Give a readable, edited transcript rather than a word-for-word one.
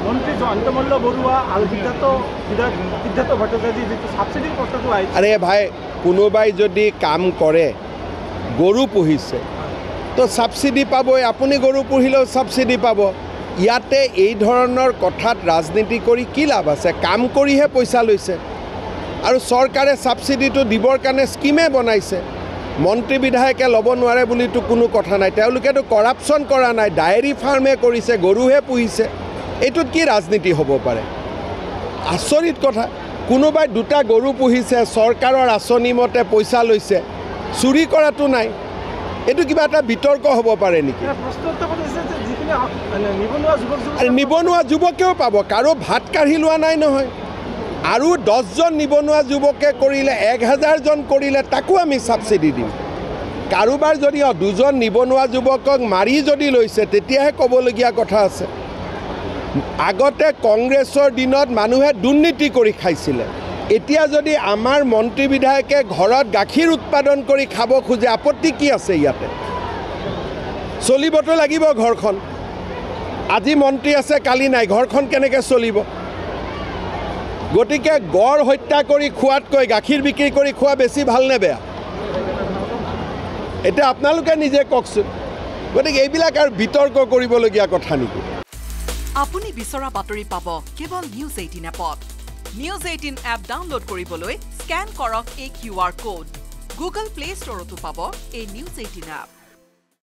মন্ত্ৰী জয়ন্তমল্ল বৰুৱা আৰু সিদ্ধাৰ্থ ভট্টাচাৰ্যৰ যিটো ছাবচিডিৰ প্ৰশ্নটো আহিছে। আৰে ভাই, কোনোবাই যদি কাম কৰে, গৰু পুহিছে তো ছাবচিডি পাবই। আপুনি গৰু পুহিলেও ছাবচিডি পাব। ইয়াতে এই ধৰণৰ কথাত ৰাজনীতি কৰি কি লাভ আছে? কাম কৰিহে পইচা লৈছে। আৰু চৰকাৰে ছাবচিডিটো দিবৰ কাৰণে স্কিমে বনাইছে। মন্ত্ৰী বিধায়কে ল'ব নোৱাৰে বুলিতো কোনো কথা নাই। তেওঁলোকেতো কৰাপশ্যন কৰা নাই, ডায়েৰী ফাৰ্মে কৰিছে, গৰুহে পুহিছে। এইটোত কি ৰাজনীতি হ'ব পাৰে? আচৰিত কথা। কোনোবাই 2টা গৰু পুহিছে, চৰকাৰৰ আঁচনি মতে পইচা লৈছে, চুৰি কৰাটো নাই। এইটো কিবা এটা বিতৰ্ক হ'ব পাৰে নেকি? নিবনুৱা যুৱকেও পাব, কাৰো ভাত কাঢ়ি লোৱা নাই নহয়। আৰু 10জন নিবনুৱা যুৱকে কৰিলে, 1000 জন কৰিলে তাকো আমি ছাবচিডি দিম। কাৰোবাৰ যদি 2জন নিবনুৱা যুৱকক মাৰি যদি লৈছে তেতিয়াহে ক'বলগীয়া কথা আছে। আগতে কংগ্ৰেছৰ দিনত মানুহে দুৰ্নীতি কৰি খাইছিলে। এতিয়া যদি আমাৰ মন্ত্ৰী বিধায়কে ঘৰত গাখীৰ উৎপাদন কৰি খাব খোজে, আপত্তি কি আছে? ইয়াতে চলিবতো লাগিব ঘৰখন। আজি মন্ত্ৰী আছে, কালি নাই, ঘৰখন কেনেকৈ চলিব? গতিকে গড় হত্যা কৰি খোৱাতকৈ গাখীৰ বিক্ৰী কৰি খোৱা বেছি ভাল নে বেয়া? এতিয়া আপোনালোকে নিজে কওকচোন। গতিকে এইবিলাক আৰু বিতৰ্ক কৰিবলগীয়া কথা নেকি? আপুনি বিচৰা বাতৰি পাব কেৱল নিউজ 18 এপত। নিউজ 18 এপ ডাউনলোড কৰিবলৈ স্কেন কৰক এই QR কোড। গুগল প্লে ষ্টৰতো পাব এই নিউজ 18 এপ।